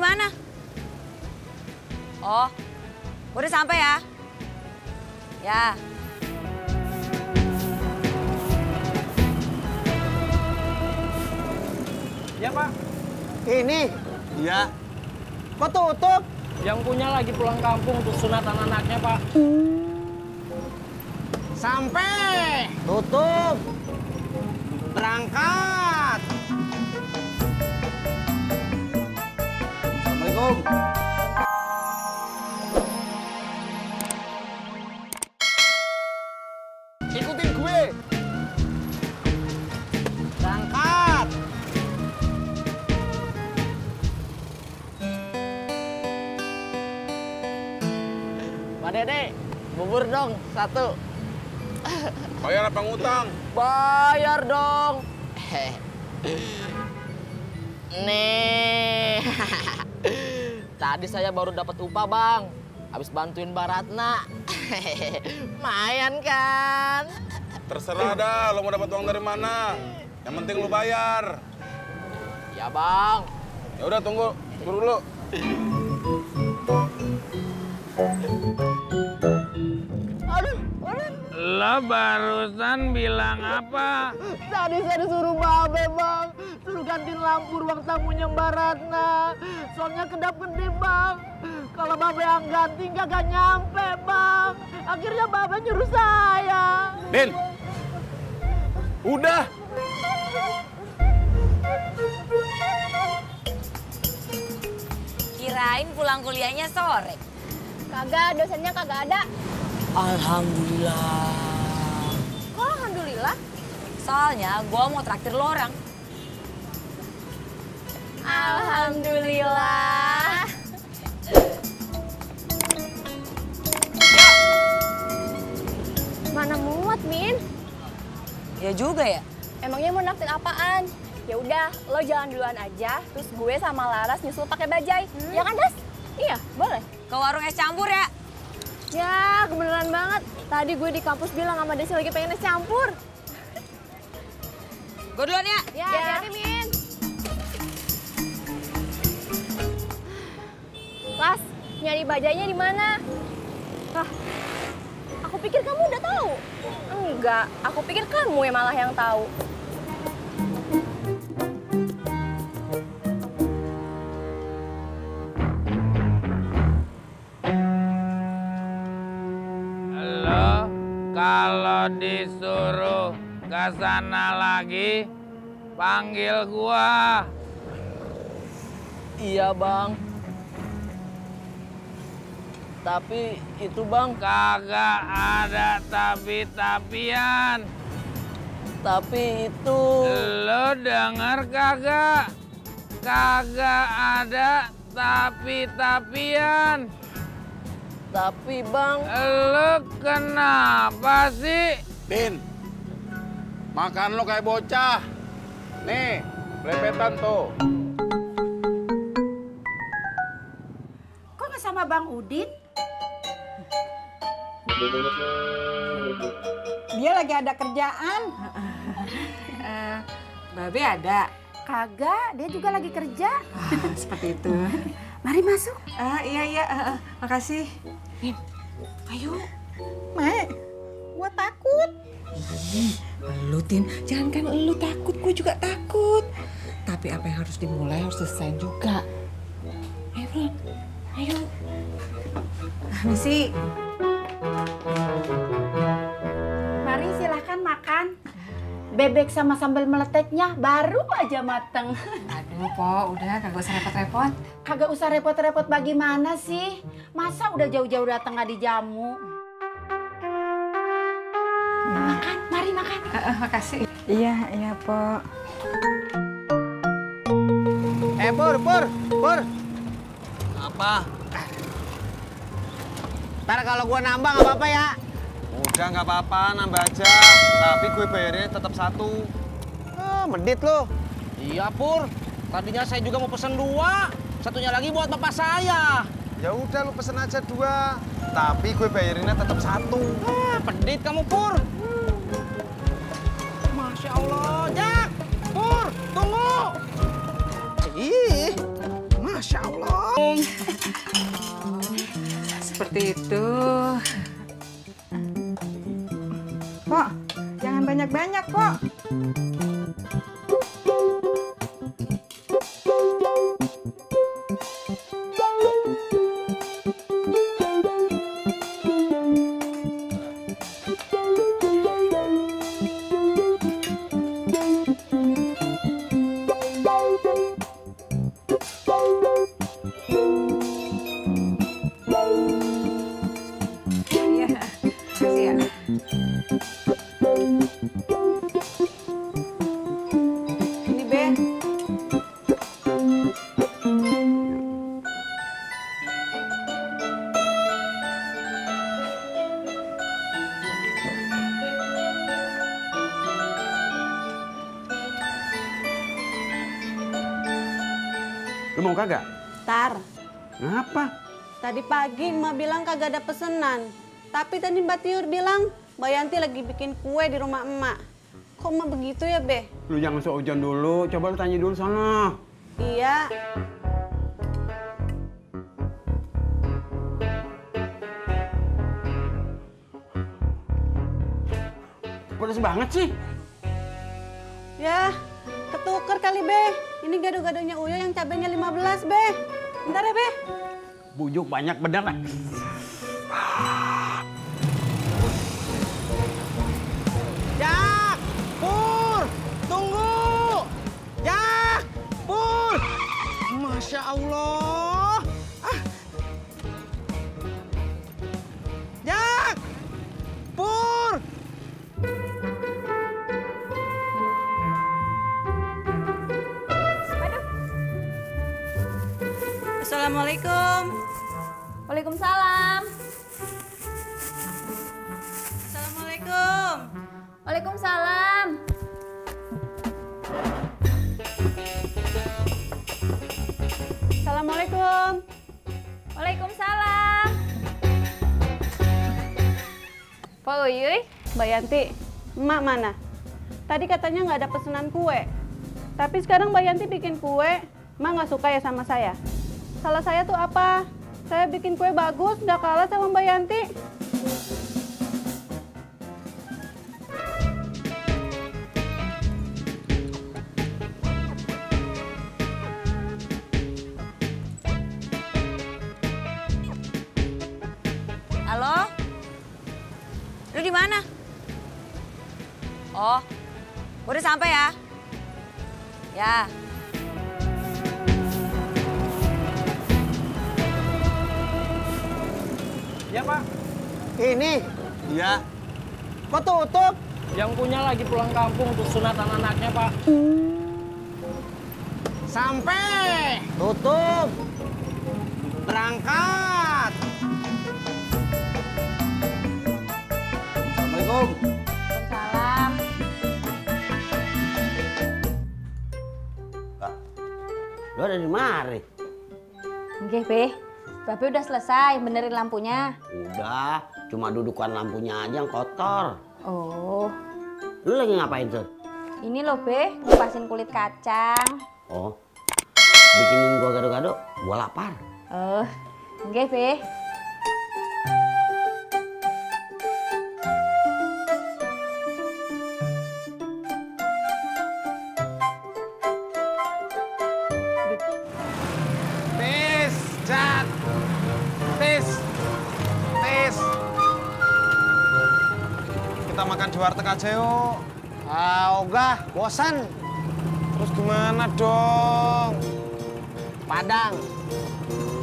mana? Oh, gue udah sampai ya. Ya. Ya, Pak. Ini? Iya. Kok tutup? Yang punya lagi pulang kampung untuk sunatan anaknya, Pak. Sampai. Tutup. Berangkat. Assalamualaikum. Ikutin gue. Berangkat. Pak Dede, bubur dong, satu. Bayar apa ngutang? Bayar dong. Nih. Tadi saya baru dapat upah, Bang. Habis bantuin Mbak Ratna. Lumayan kan? Terserah dah, lo mau dapat uang dari mana. Yang penting lo bayar. Ya, Bang. Ya udah tunggu dulu. Aduh. Lo barusan bilang apa? Tadi saya disuruh Babe, Bang. Suruh gantiin lampu ruang tamunya Mbak Ratna. Soalnya kedap-kedip, Bang. Kalau Babe yang ganti nggak nyampe, Bang. Akhirnya Babe nyuruh saya. Din, udah. Kirain pulang kuliahnya sore. Kagak, dosennya kagak ada. Alhamdulillah. Kok alhamdulillah? Soalnya gue mau traktir lo orang. Alhamdulillah. Mana muat, Min? Ya juga ya. Emangnya mau naktir apaan? Ya udah, lo jalan duluan aja, terus gue sama Laras nyusul pakai bajai. Ya kan, Das? Iya, boleh. Ke warung es campur ya. Ya, kebenaran banget. Tadi gue di kampus bilang sama Desi lagi pengen es campur. Gue duluan ya. Ya, hati-hati, Min. Las, nyari bajainya di mana? Hah, aku pikir kamu udah tahu. Enggak, aku pikir kamu yang malah yang tahu. Lo kalau disuruh ke sana lagi, panggil gua. Iya, Bang. Tapi itu, Bang, Kagak ada tapi-tapian. tapi itu... Lo denger kagak? Kagak ada tapi-tapian. Tapi, Bang... Lo kenapa sih? Din, makan lo kayak bocah. Nih, lepetan tuh. Kok nggak sama Bang Udin? Dia lagi ada kerjaan. Babe ada? Kagak, dia juga lagi kerja. Seperti itu. Mari masuk. Iya, makasih. Ayo. Mek, gua takut. Lu, Tin, jangan kan lu takut, gue juga takut. Tapi apa yang harus dimulai harus selesai juga. Ayo, Bro. Ayo. Misi. Mari silahkan makan. Bebek sama sambal meleteknya baru aja mateng. Aduh, Po, udah kagak usah repot-repot. Kagak usah repot-repot bagaimana sih? Masa udah jauh-jauh datang nggak dijamu? Makan, mari makan. Makasih. Iya, Po. Pur. Apa? Ntar kalau gua nambah nggak apa-apa ya? Udah nggak apa-apa, nambah aja. Tapi gue bayarnya tetap satu. Medit lo. Iya, Pur. Tadinya saya juga mau pesen 2. Satunya lagi buat bapak saya. Ya udah lu pesen aja 2. Tapi gue bayarinnya tetap satu. Pedit kamu, Pur. Masya Allah, Jak. Pur, tunggu. Ih, Masya Allah. Seperti itu. Pok, jangan banyak-banyak, Pok. Lu mau kagak? Tar, Ngapa? tadi pagi emak bilang kagak ada pesenan. Tapi tadi Mbak Tiur bilang Mbak Yanti lagi bikin kue di rumah emak. Kok emak begitu ya, Be? Lu jangan seujon dulu, coba lu tanya dulu sana. Iya. Pedes banget sih. Ya, ketuker kali, Be. Ini gado-gadonya Uyo yang cabenya 15, Be. Bentar ya, Be. Bujuk banyak bener lah. Jak! Pur! Tunggu! Jak! Pur! Masya Allah! Ah. Jak! Pur! Assalamualaikum. Waalaikumsalam. Assalamualaikum. Waalaikumsalam. Assalamualaikum. Waalaikumsalam. Pak Uyuy, Mbak Yanti, emak mana? Tadi katanya nggak ada pesanan kue. Tapi sekarang Mbak Yanti bikin kue, emak nggak suka ya sama saya. Salah saya tuh apa? Saya bikin kue bagus, nggak kalah sama Mbak Yanti. Halo? Lu di mana? Oh, udah sampai ya? Ya. Ya, Pak. Ini? Iya. Kok tutup? Yang punya lagi pulang kampung untuk sunatan anaknya, Pak. Sampai! Tutup! Berangkat! Assalamualaikum. Salam. Lu ada di mari? Nggih, Be. Babe udah selesai benerin lampunya. Udah, cuma dudukan lampunya aja yang kotor. Oh, Lu lagi ngapain, Sur? ini loh, Be, ngupasin kulit kacang. Oh, bikinin gua gado-gado, gua lapar. Oh, nggih, Be. Tis, Jak. Tis. Tis. Kita makan di warteg aja yuk. Ah, ogah, bosan. Terus gimana dong? Padang.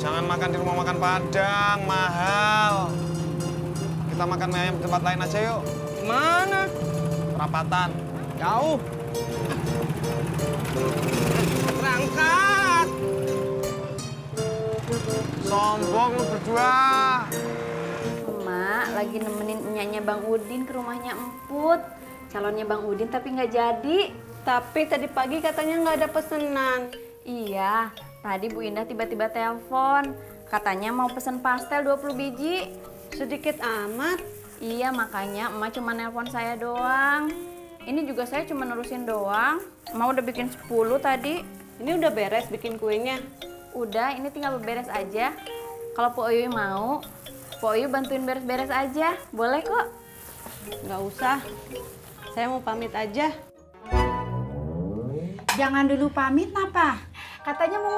Jangan makan di rumah makan Padang, mahal. Kita makan mie ayam di tempat lain aja yuk. Mana? Perapatan. Jauh. Berangkat. Sombong lu berdua. Emak lagi nemenin enyaknya Bang Udin ke rumahnya Emput. Calonnya Bang Udin tapi nggak jadi. Tapi tadi pagi katanya nggak ada pesanan. Iya, tadi Bu Indah tiba-tiba telepon. Katanya mau pesen pastel 20 biji. Sedikit amat. Iya, makanya emak cuma nelpon saya doang. Ini juga saya cuma nerusin doang. Emak udah bikin 10 tadi. Ini udah beres bikin kuenya. Udah, ini tinggal beberes aja. Kalau Po Oyu mau, Po Oyu bantuin beres-beres aja. Boleh kok. Nggak usah. Saya mau pamit aja. Jangan dulu pamit, napa? Katanya mau